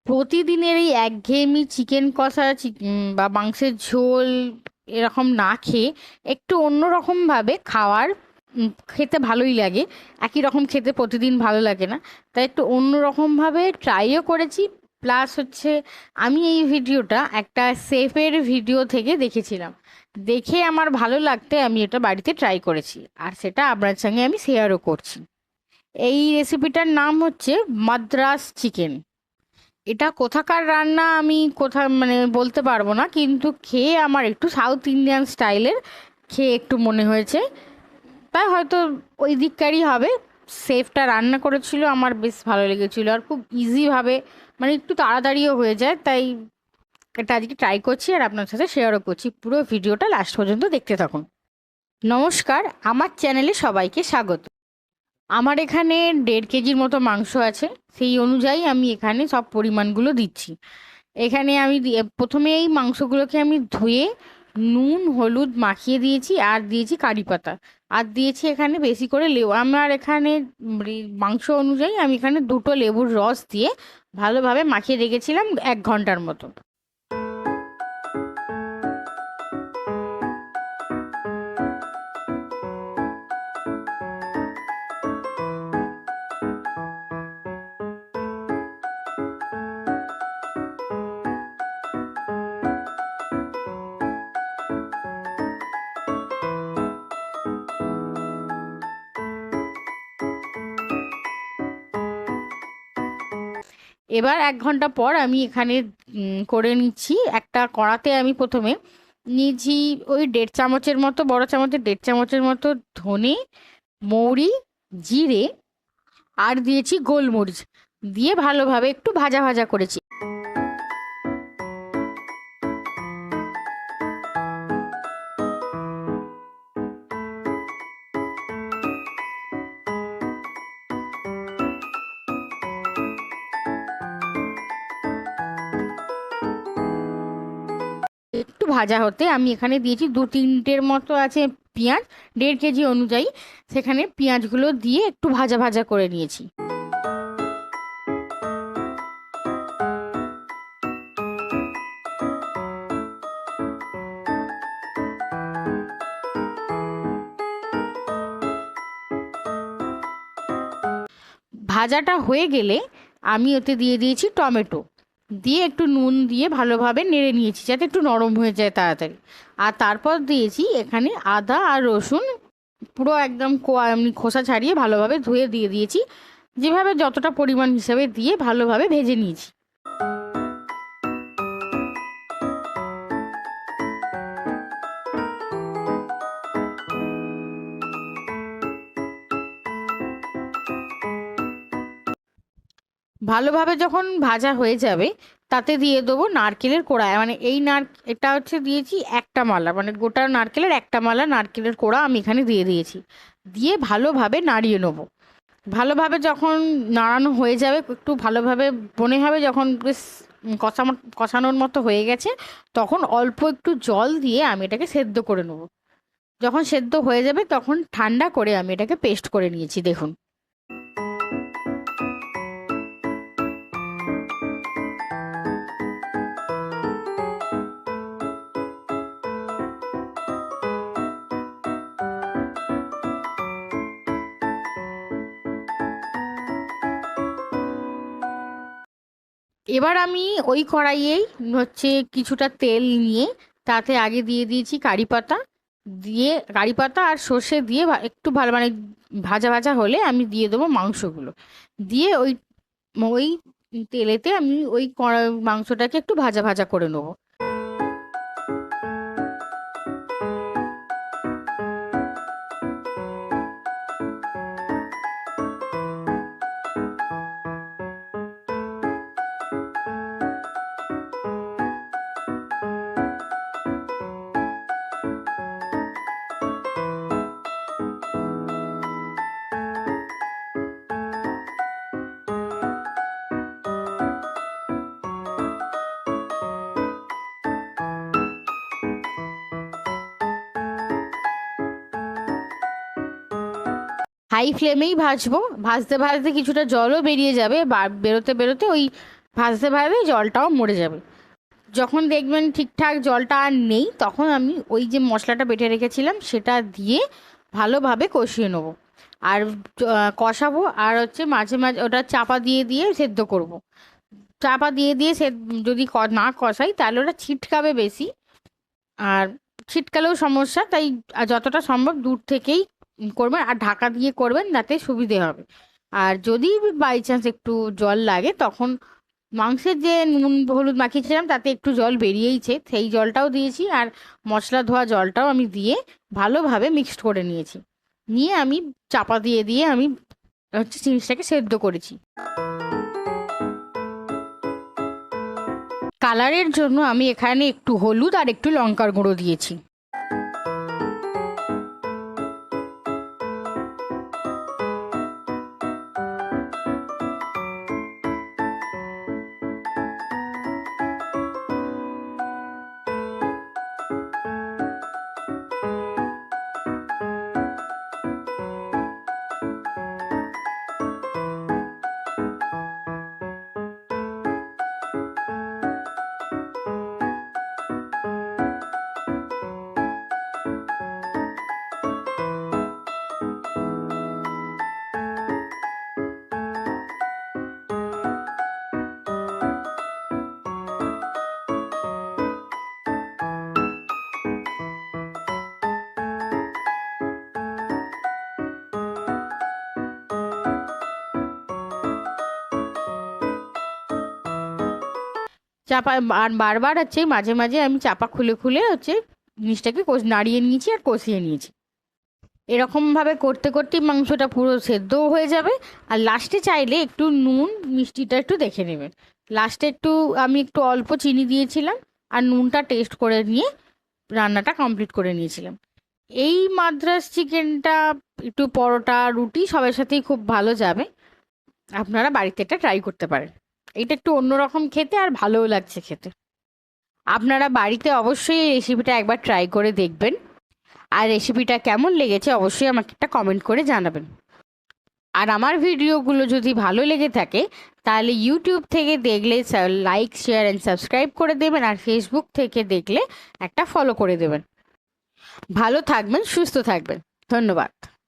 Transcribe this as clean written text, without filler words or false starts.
প্রতিদিনের এই একঘেয়েমি চিকেন কষা বা মাংসের ঝোল এরকম না খেয়ে একটু অন্যরকমভাবে খাওয়ার খেতে ভালোই লাগে। একই রকম খেতে প্রতিদিন ভালো লাগে না, তাই একটু অন্যরকমভাবে ট্রাইও করেছি। প্লাস হচ্ছে আমি এই ভিডিওটা একটা শেফের ভিডিও থেকে দেখেছিলাম, দেখে আমার ভালো লাগতে আমি এটা বাড়িতে ট্রাই করেছি, আর সেটা আপনার সঙ্গে আমি শেয়ারও করছি। এই রেসিপিটার নাম হচ্ছে মাদ্রাস চিকেন। এটা কোথাকার রান্না আমি মানে বলতে পারবো না, কিন্তু খেয়ে আমার একটু সাউথ ইন্ডিয়ান স্টাইলের খেয়ে একটু মনে হয়েছে, তাই হয়তো ওই দিককারই হবে। শেফটা রান্না করেছিল, আমার বেশ ভালো লেগেছিলো, আর খুব ইজিভাবে মানে একটু তাড়াতাড়িও হয়ে যায়, তাই এটা আজকে ট্রাই করছি আর আপনার সাথে শেয়ারও করছি। পুরো ভিডিওটা লাস্ট পর্যন্ত দেখতে থাকুন। নমস্কার, আমার চ্যানেলে সবাইকে স্বাগত। আমার এখানে 1.5 কেজির মতো মাংস আছে, সেই অনুযায়ী আমি এখানে সব পরিমাণগুলো দিচ্ছি। এখানে আমি প্রথমে এই মাংসগুলোকে আমি ধুয়ে নুন হলুদ মাখিয়ে দিয়েছি, আর দিয়েছি কারি পাতা, আর দিয়েছি এখানে বেশি করে লেবু। আমার এখানে মাংস অনুযায়ী আমি এখানে 2টো লেবুর রস দিয়ে ভালোভাবে মাখিয়ে রেখেছিলাম 1 ঘন্টার মতো। এবার 1 ঘন্টা পর আমি এখানে করে নিচ্ছি। একটা কড়াতে আমি প্রথমে নিয়েছি ওই 1.5 চামচের মতো, বড় চামচের 1.5 চামচের মতো ধনে, মৌরি, জিরে, আর দিয়েছি গোলমরিচ, দিয়ে ভালোভাবে একটু ভাজা ভাজা করেছি। একটু ভাজা হতে আমি এখানে দিয়েছি 2-3টের মতো আছে পেঁয়াজ, 1.5 কেজি অনুযায়ী সেখানে পেঁয়াজগুলো দিয়ে একটু ভাজা ভাজা করে নিয়েছি। ভাজাটা হয়ে গেলে আমি ওতে দিয়ে দিয়েছি টমেটো, দিয়ে একটু নুন দিয়ে ভালোভাবে নেড়ে নিয়েছি যাতে একটু নরম হয়ে যায় তাড়াতাড়ি। আর তারপর দিয়েছি এখানে আদা আর রসুন, পুরো একদম এমনি খোসা ছাড়িয়ে ভালোভাবে ধুয়ে দিয়ে দিয়েছি, যেভাবে যতটা পরিমাণ হিসাবে দিয়ে ভালোভাবে ভেজে নিয়েছি। ভালোভাবে যখন ভাজা হয়ে যাবে তাতে দিয়ে দেবো নারকেলের কোড়া, মানে এটা হচ্ছে দিয়েছি একটা মালা, মানে গোটা নারকেলের একটা মালা নারকেলের কোড়া আমি এখানে দিয়ে দিয়েছি, দিয়ে ভালোভাবে নাড়িয়ে নেবো। ভালোভাবে যখন নাড়ানো হয়ে যাবে, একটু ভালোভাবে মনে হবে যখন বেশ কষানোর মতো হয়ে গেছে, তখন অল্প একটু জল দিয়ে আমি এটাকে সেদ্ধ করে নেবো। যখন সেদ্ধ হয়ে যাবে তখন ঠান্ডা করে আমি এটাকে পেস্ট করে নিয়েছি, দেখুন। এবার আমি ওই কড়াইয়েই হচ্ছে কিছুটা তেল নিয়ে তাতে আগে দিয়ে দিয়েছি কারি পাতা, দিয়ে কারি পাতা আর সর্ষে দিয়ে একটু ভালো মানে ভাজা ভাজা হলে আমি দিয়ে দেবো মাংসগুলো, দিয়ে ওই ওই তেলেতে আমি ওই মাংসটাকে একটু ভাজা ভাজা করে নেবো। হাই ফ্লেমেই ভাজবো, ভাজতে ভাজতে কিছুটা জলও বেরিয়ে যাবে, বেরোতে বেরোতে ওই ভাজতে ভাজতে জলটাও মরে যাবে। যখন দেখবেন ঠিকঠাক জলটা আর নেই, তখন আমি ওই যে মশলাটা বেটে রেখেছিলাম সেটা দিয়ে ভালোভাবে কষিয়ে নেবো। আর কষাবো, আর হচ্ছে মাঝে মাঝে ওটা চাপা দিয়ে দিয়ে সেদ্ধ করব। চাপা দিয়ে দিয়ে যদি না কষাই তাহলে ওটা ছিটকাবে বেশি, আর ছিটকালেও সমস্যা। তাই যতটা সম্ভব দূর থেকেই করবেন, আর ঢাকা দিয়ে করবেন, যাতে সুবিধে হবে। আর যদি বাই চান্স একটু জল লাগে, তখন মাংসের যে নুন হলুদ মাখিয়েছিলাম তাতে একটু জল বেরিয়েইছে, সেই জলটাও দিয়েছি, আর মশলা ধোয়া জলটাও আমি দিয়ে ভালোভাবে মিক্সড করে নিয়েছি। নিয়ে আমি চাপা দিয়ে দিয়ে আমি হচ্ছে জিনিসটাকে সেদ্ধ করেছি। কালারের জন্য আমি এখানে একটু হলুদ আর একটু লঙ্কার গুঁড়ো দিয়েছি। চাপা আর বারবার হচ্ছে মাঝে মাঝে আমি চাপা খুলে খুলে হচ্ছে জিনিসটাকে নাড়িয়ে নিয়েছি আর কষিয়ে নিয়েছি। এরকমভাবে করতে করতেই মাংসটা পুরো সেদ্ধও হয়ে যাবে। আর লাস্টে চাইলে একটু নুন মিষ্টিটা একটু দেখে নেবেন। লাস্টে আমি একটু অল্প চিনি দিয়েছিলাম, আর নুনটা টেস্ট করে নিয়ে রান্নাটা কমপ্লিট করে নিয়েছিলাম। এই মাদ্রাস চিকেনটা একটু পরোটা রুটি সবার সাথেই খুব ভালো যাবে। আপনারা বাড়িতে এটা ট্রাই করতে পারেন। এটা একটু অন্যরকম খেতে, আর ভালোও লাগছে খেতে। আপনারা বাড়িতে অবশ্যই এই রেসিপিটা একবার ট্রাই করে দেখবেন। আর রেসিপিটা কেমন লেগেছে অবশ্যই আমাকে একটা কমেন্ট করে জানাবেন। আর আমার ভিডিওগুলো যদি ভালো লেগে থাকে তাহলে ইউটিউব থেকে দেখলে লাইক শেয়ার অ্যান্ড সাবস্ক্রাইব করে দেবেন, আর ফেসবুক থেকে দেখলে একটা ফলো করে দেবেন। ভালো থাকবেন, সুস্থ থাকবেন। ধন্যবাদ।